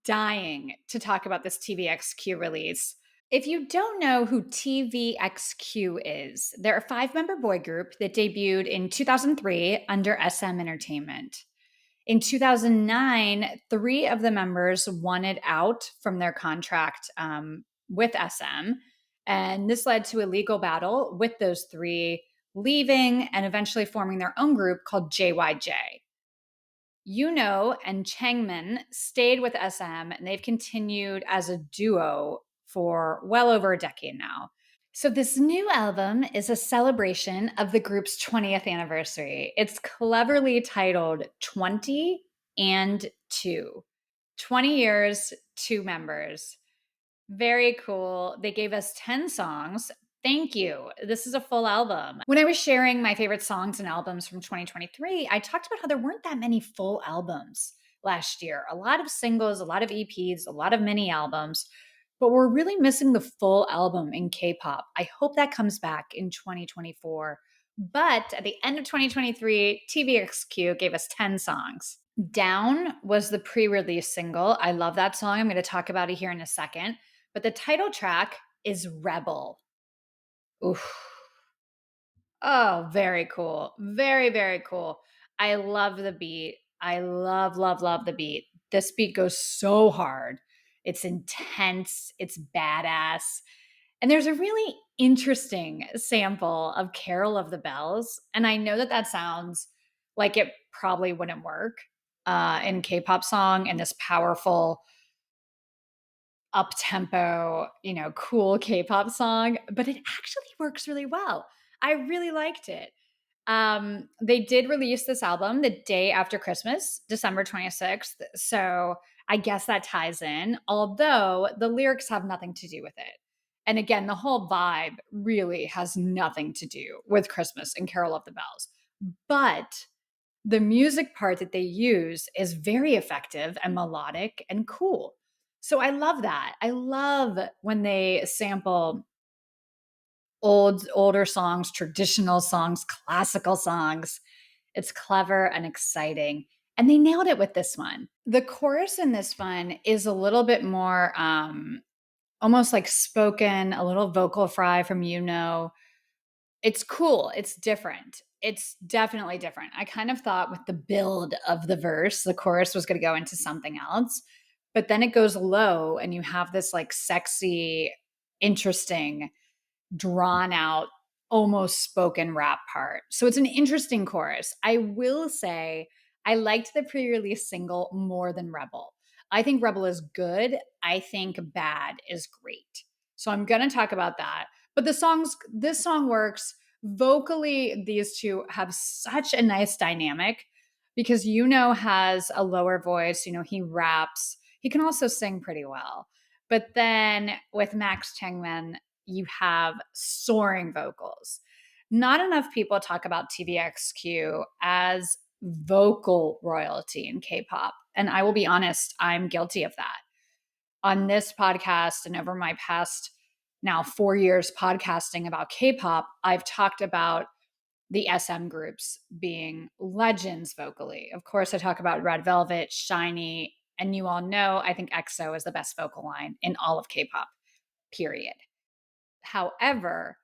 dying to talk about this TVXQ release. If you don't know who TVXQ is, they're a five-member boy group that debuted in 2003 under SM Entertainment. In 2009, three of the members wanted out from their contract with SM. And this led to a legal battle with those three leaving and eventually forming their own group called JYJ. And Changmin stayed with SM and they've continued as a duo for well over a decade now. So, this new album is a celebration of the group's 20th anniversary. It's cleverly titled 20 and 2. 20 years, two members. Very cool. They gave us 10 songs. Thank you. This is a full album. When I was sharing my favorite songs and albums from 2023, I talked about how there weren't that many full albums last year. A lot of singles, a lot of EPs, a lot of mini albums, but we're really missing the full album in K-pop. I hope that comes back in 2024. But at the end of 2023, TVXQ gave us 10 songs. Down was the pre-release single. I love that song. I'm going to talk about it here in a second. But the title track is Rebel. Oof. Oh, very cool. Very, very cool. I love the beat. I love, love, love the beat. This beat goes so hard. It's intense. It's badass. And there's a really interesting sample of Carol of the Bells. And I know that that sounds like it probably wouldn't work in K-pop song and this powerful up-tempo, cool K-pop song, but it actually works really well. I really liked it. They did release this album the day after Christmas, December 26th. So I guess that ties in, although the lyrics have nothing to do with it. And again, the whole vibe really has nothing to do with Christmas and Carol of the Bells. But the music part that they use is very effective and melodic and cool. So I love that. I love when they sample older songs, traditional songs, classical songs. It's clever and exciting. And they nailed it with this one. The chorus in this one is a little bit more almost like spoken, a little vocal fry from It's cool. It's different. It's definitely different. I kind of thought with the build of the verse, the chorus was going to go into something else, but then it goes low and you have this like sexy, interesting, drawn out, almost spoken rap part. So it's an interesting chorus. I will say I liked the pre-release single more than Rebel. I think Rebel is good. I think Bad is great. So I'm going to talk about that. But this song works vocally. These two have such a nice dynamic because has a lower voice. He raps. He can also sing pretty well. But then with Max Changmin, you have soaring vocals. Not enough people talk about TVXQ as vocal royalty in K-pop. And I will be honest, I'm guilty of that. On this podcast and over my past now 4 years podcasting about K-pop, I've talked about the SM groups being legends vocally. Of course, I talk about Red Velvet, Shiny, and you all know I think EXO is the best vocal line in all of K-pop, period. However,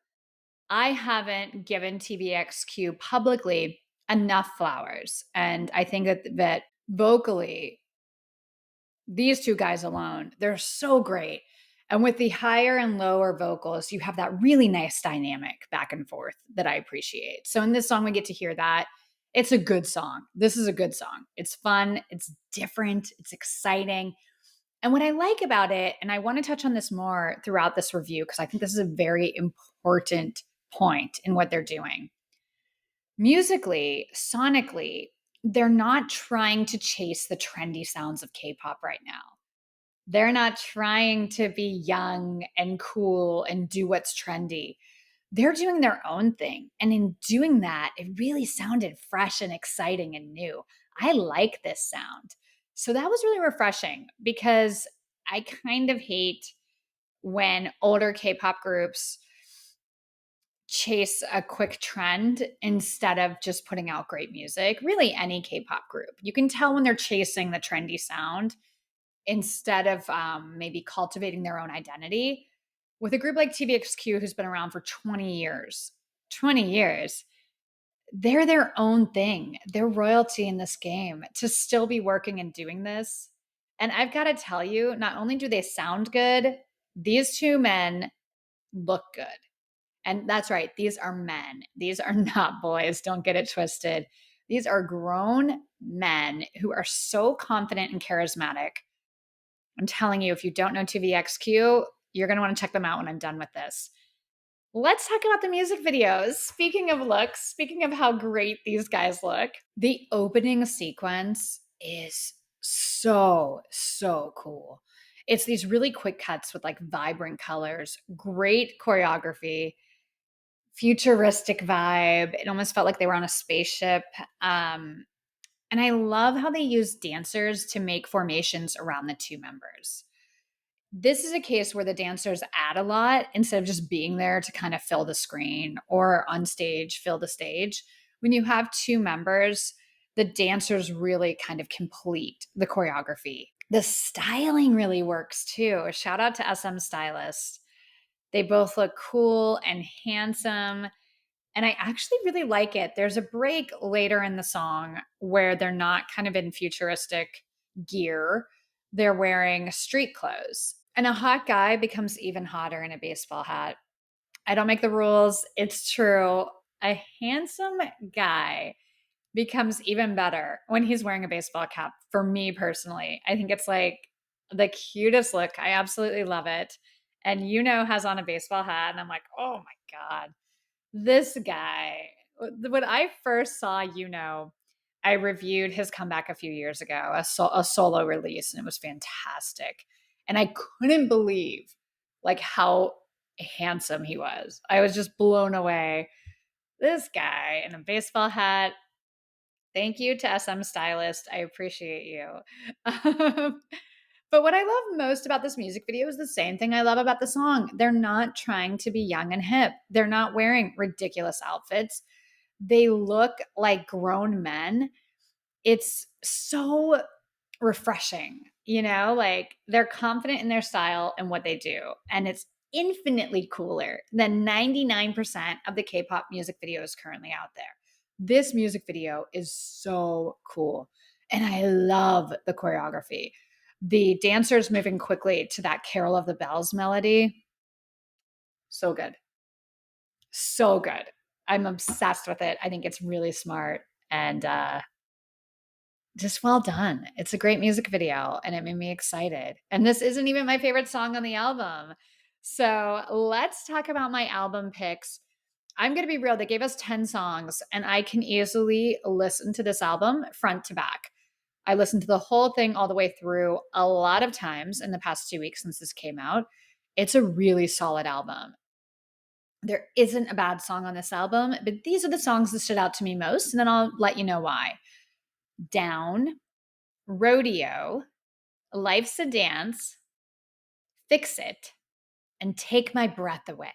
I haven't given TVXQ publicly enough flowers. And I think that vocally, these two guys alone, they're so great. And with the higher and lower vocals, you have that really nice dynamic back and forth that I appreciate. So in this song, we get to hear that. It's a good song. This is a good song. It's fun. It's different. It's exciting. And what I like about it, and I want to touch on this more throughout this review, because I think this is a very important point in what they're doing. Musically, sonically, they're not trying to chase the trendy sounds of K-pop right now. They're not trying to be young and cool and do what's trendy. They're doing their own thing. And in doing that, it really sounded fresh and exciting and new. I like this sound. So that was really refreshing because I kind of hate when older K-pop groups chase a quick trend instead of just putting out great music. Really, any K-pop group. You can tell when they're chasing the trendy sound instead of maybe cultivating their own identity. With a group like TVXQ, who's been around for 20 years, 20 years, they're their own thing. They're royalty in this game to still be working and doing this. And I've got to tell you, not only do they sound good, these two men look good. And that's right, these are men. These are not boys. Don't get it twisted. These are grown men who are so confident and charismatic. I'm telling you, if you don't know TVXQ, you're going to want to check them out when I'm done with this. Let's talk about the music videos. Speaking of looks, speaking of how great these guys look, the opening sequence is so cool. It's these really quick cuts with like vibrant colors, great choreography, futuristic vibe. It almost felt like they were on a spaceship. And I love how they use dancers to make formations around the two members. This is a case where the dancers add a lot instead of just being there to kind of fill the screen or on stage, fill the stage. When you have two members, the dancers really kind of complete the choreography. The styling really works too. A shout out to SM Stylist. They both look cool and handsome. And I actually really like it. There's a break later in the song where they're not kind of in futuristic gear, they're wearing street clothes. And a hot guy becomes even hotter in a baseball hat. I don't make the rules, it's true. A handsome guy becomes even better when he's wearing a baseball cap, for me personally. I think it's like the cutest look. I absolutely love it. And has on a baseball hat, and I'm like, oh my God, this guy. When I first saw I reviewed his comeback a few years ago, a solo release, and it was fantastic. And I couldn't believe like how handsome he was. I was just blown away. This guy in a baseball hat. Thank you to SM Stylist. I appreciate you. But what I love most about this music video is the same thing I love about the song. They're not trying to be young and hip. They're not wearing ridiculous outfits. They look like grown men. It's so refreshing, like they're confident in their style and what they do. And it's infinitely cooler than 99% of the K-pop music videos currently out there. This music video is so cool. And I love the choreography. The dancers moving quickly to that Carol of the Bells melody. So good. So good. I'm obsessed with it. I think it's really smart and just well done. It's a great music video and it made me excited. And this isn't even my favorite song on the album. So let's talk about my album picks. I'm going to be real. They gave us 10 songs and I can easily listen to this album front to back. I listened to the whole thing all the way through a lot of times in the past 2 weeks since this came out. It's a really solid album. There isn't a bad song on this album, but these are the songs that stood out to me most, and then I'll let you know why. Down, Rodeo, Life's a Dance, Fix It, and Take My Breath Away.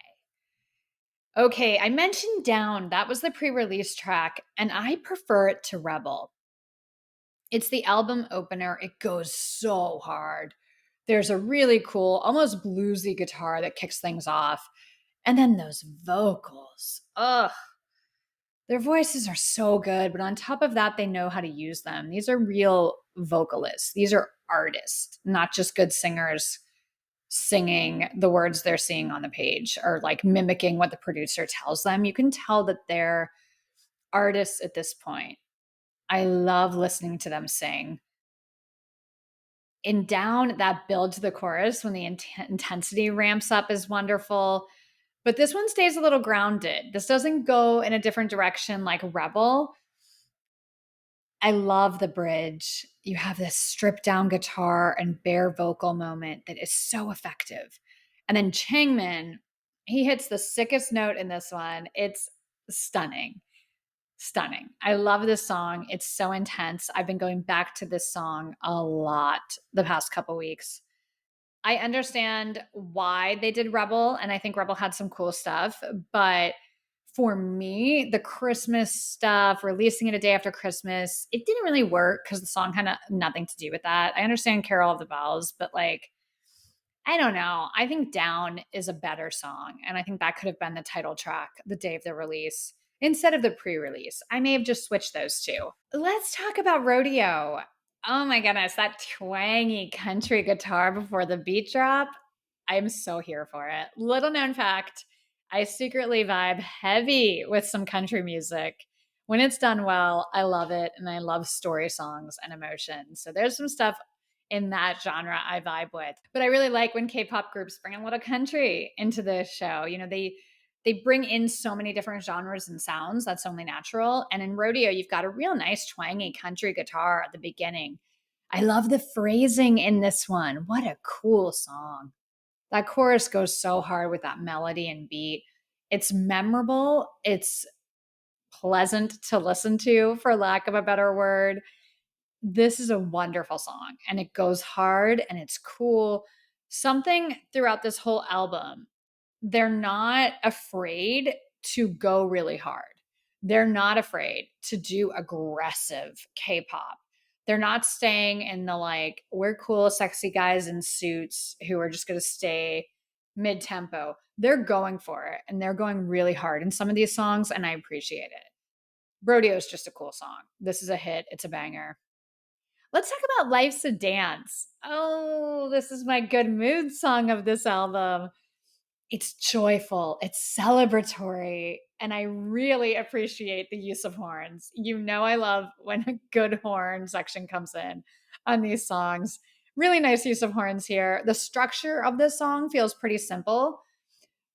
Okay, I mentioned Down. That was the pre-release track, and I prefer it to Rebel. It's the album opener. It goes so hard. There's a really cool, almost bluesy guitar that kicks things off. And then those vocals. Ugh. Their voices are so good, but on top of that, they know how to use them. These are real vocalists. These are artists, not just good singers singing the words they're seeing on the page or like mimicking what the producer tells them. You can tell that they're artists at this point. I love listening to them sing. In Down, that build to the chorus when the intensity ramps up is wonderful. But this one stays a little grounded. This doesn't go in a different direction like Rebel. I love the bridge. You have this stripped down guitar and bare vocal moment that is so effective. And then Changmin, he hits the sickest note in this one. It's stunning. Stunning. I love this song. It's so intense. I've been going back to this song a lot the past couple weeks. I understand why they did Rebel, and I think Rebel had some cool stuff, but For me, the Christmas stuff, releasing it a day after Christmas, it didn't really work because the song had nothing to do with that. I understand Carol of the Bells, but like, I don't know. I think Down is a better song. And I think that could have been the title track the day of the release instead of the pre release. I may have just switched those two. Let's talk about Rodeo. Oh my goodness, that twangy country guitar before the beat drop. I'm so here for it. Little known fact, I secretly vibe heavy with some country music. When it's done well, I love it. And I love story songs and emotion. So there's some stuff in that genre I vibe with. But I really like when K-pop groups bring a little country into the show. You know, they bring in so many different genres and sounds. That's only natural. And in Rodeo, you've got a real nice twangy country guitar at the beginning. I love the phrasing in this one. What a cool song. That chorus goes so hard with that melody and beat. It's memorable. It's pleasant to listen to, for lack of a better word. This is a wonderful song and it goes hard and it's cool. Something throughout this whole album, they're not afraid to go really hard. They're not afraid to do aggressive K-pop. They're not staying in the like, we're cool, sexy guys in suits who are just going to stay mid tempo. They're going for it and they're going really hard in some of these songs, and I appreciate it. Rodeo is just a cool song. This is a hit, it's a banger. Let's talk about Life's a Dance. Oh, this is my good mood song of this album. It's joyful, it's celebratory, and I really appreciate the use of horns. You know, I love when a good horn section comes in on these songs. Really nice use of horns here. The structure of this song feels pretty simple,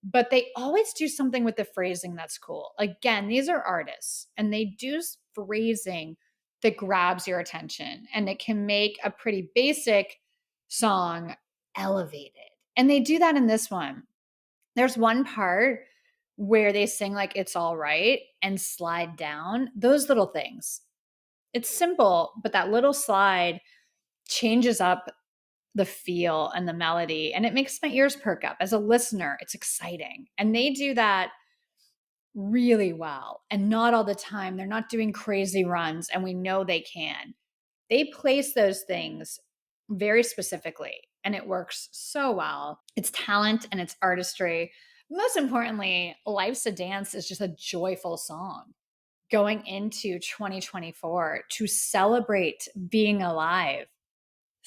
but they always do something with the phrasing that's cool. Again, these are artists and they do phrasing that grabs your attention and it can make a pretty basic song elevated. And they do that in this one. There's one part where they sing like it's all right and slide down. Those little things. It's simple, but that little slide changes up the feel and the melody, and it makes my ears perk up. As a listener, it's exciting. And they do that really well and not all the time. They're not doing crazy runs, and we know they can. They place those things very specifically, and it works so well. It's talent and it's artistry. Most importantly, Life's a Dance is just a joyful song going into 2024 to celebrate being alive.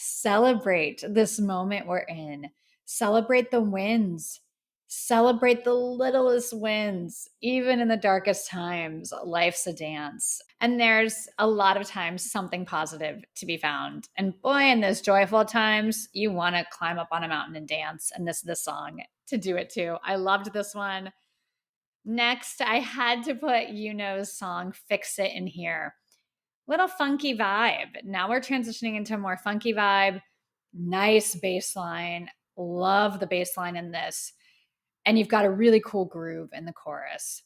Celebrate this moment we're in. Celebrate the wins. Celebrate the littlest wins. Even in the darkest times, life's a dance. And there's a lot of times something positive to be found. And boy, in those joyful times, you want to climb up on a mountain and dance. And this is the song to do it too. I loved this one. Next, I had to put Yuno's song Fix It in here. Little funky vibe. Now we're transitioning into a more funky vibe. Nice bass line. Love the bass line in this. And you've got a really cool groove in the chorus.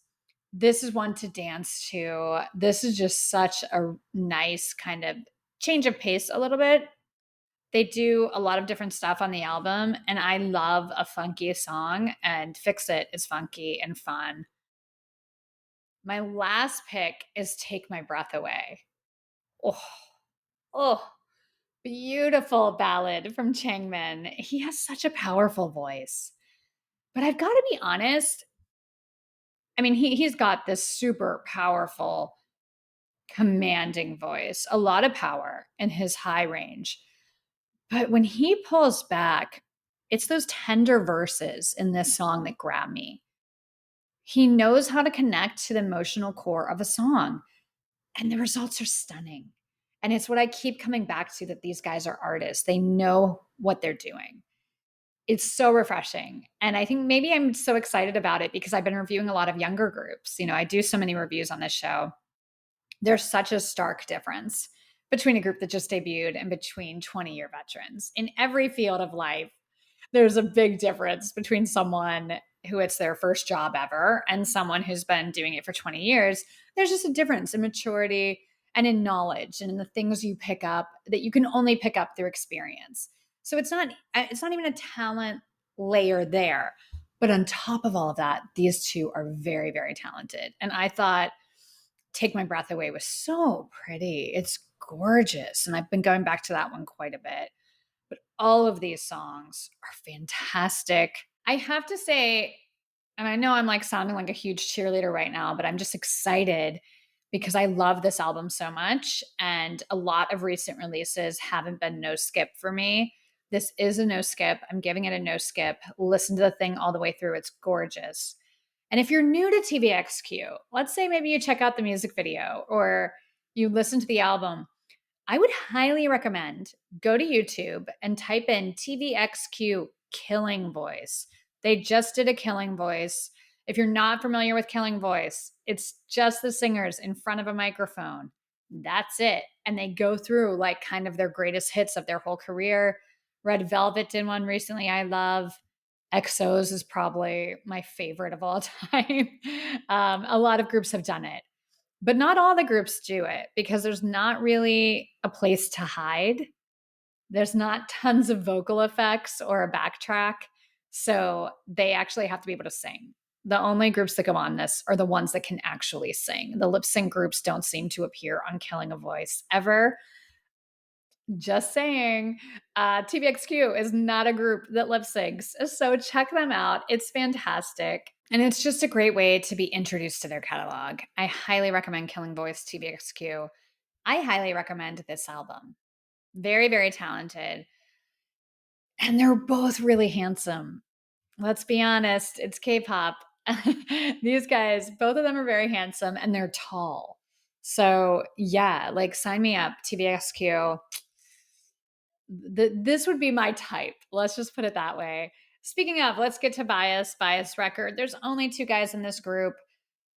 This is one to dance to. This is just such a nice kind of change of pace a little bit. They do a lot of different stuff on the album, and I love a funky song, and Fix It is funky and fun. My last pick is Take My Breath Away. Oh, oh, beautiful ballad from Changmin. He has such a powerful voice. But I've got to be honest. I mean, he's got this super powerful, commanding voice, a lot of power in his high range. But when he pulls back, it's those tender verses in this song that grab me. He knows how to connect to the emotional core of a song, and the results are stunning. And it's what I keep coming back to, that these guys are artists. They know what they're doing. It's so refreshing. And I think maybe I'm so excited about it because I've been reviewing a lot of younger groups. You know, I do so many reviews on this show. There's such a stark difference between a group that just debuted and between 20-year veterans. In every field of life, there's a big difference between someone who it's their first job ever and someone who's been doing it for 20 years. There's just a difference in maturity and in knowledge and in the things you pick up that you can only pick up through experience. So it's not even a talent layer there, But on top of all of that, these two are very, very talented. And I thought Take My Breath Away was so pretty. It's gorgeous. And I've been going back to that one quite a bit. But all of these songs are fantastic. I have to say, and I know I'm like sounding like a huge cheerleader right now, but I'm just excited because I love this album so much. And a lot of recent releases haven't been no skip for me. This is a no skip. I'm giving it a no skip. Listen to the thing all the way through. It's gorgeous. And if you're new to TVXQ, let's say maybe you check out the music video or you listen to the album, I would highly recommend go to YouTube and type in TVXQ Killing Voice. They just did a Killing Voice. If you're not familiar with Killing Voice, it's just the singers in front of a microphone. That's it. And they go through like kind of their greatest hits of their whole career. Red Velvet did one recently I love. EXO's is probably my favorite of all time. A lot of groups have done it. But not all the groups do it because there's not really a place to hide. There's not tons of vocal effects or a backtrack. So they actually have to be able to sing. The only groups that go on this are the ones that can actually sing. The lip sync groups don't seem to appear on Killing a Voice ever. Just saying, TVXQ is not a group that lip syncs. So check them out. It's fantastic. And it's just a great way to be introduced to their catalog. I highly recommend Killing Voice TVXQ. I highly recommend this album. Very, very talented. And they're both really handsome. Let's be honest, it's K-pop. These guys, both of them are very handsome and they're tall. So, yeah, like sign me up, TVXQ. This would be my type. Let's just put it that way. Speaking of, let's get to Bias record. There's only two guys in this group.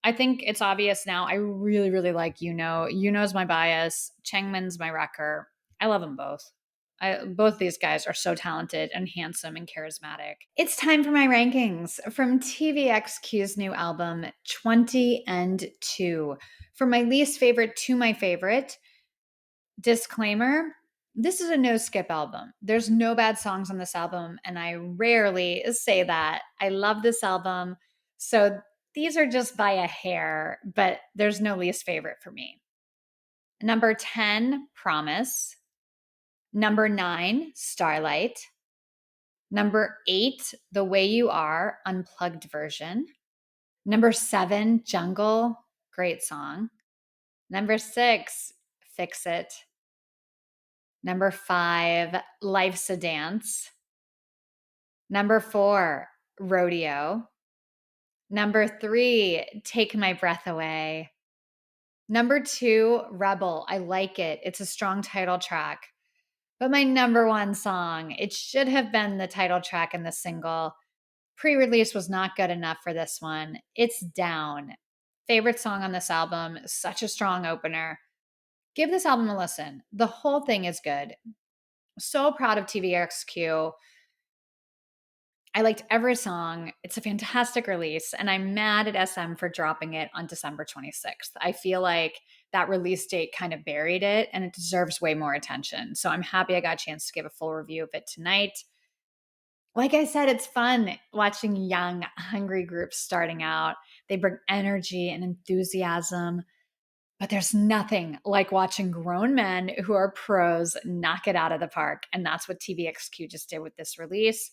I think it's obvious now. I really, really like Yuno's my bias. Changmin's my wrecker. I love them both. Both these guys are so talented and handsome and charismatic. It's time for my rankings from TVXQ's new album, 20 and 2. From my least favorite to my favorite, disclaimer, this is a no skip album. There's no bad songs on this album, and I rarely say that. I love this album. So these are just by a hair, but there's no least favorite for me. Number 10, Promise. Number 9, Starlight. Number 8, The Way You Are, unplugged version. Number 7, Jungle, great song. Number 6, Fix It. Number 5, Life's a Dance. Number 4, Rodeo. Number 3, Take My Breath Away. Number 2, Rebel. I like it. It's a strong title track. But my number one song, it should have been the title track and the single. Pre-release was not good enough for this one. It's Down. Favorite song on this album. Such a strong opener. Give this album a listen. The whole thing is good. So proud of TVXQ. I liked every song. It's a fantastic release, and I'm mad at SM for dropping it on December 26th. I feel like that release date kind of buried it, and it deserves way more attention. So I'm happy I got a chance to give a full review of it tonight. Like I said, it's fun watching young, hungry groups starting out. They bring energy and enthusiasm, but there's nothing like watching grown men who are pros knock it out of the park. And that's what TVXQ just did with this release.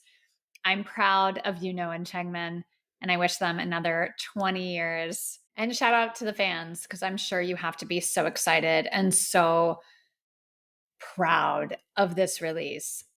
I'm proud of Yuno and Changmin, and I wish them another 20 years. And shout out to the fans, because I'm sure you have to be so excited and so proud of this release.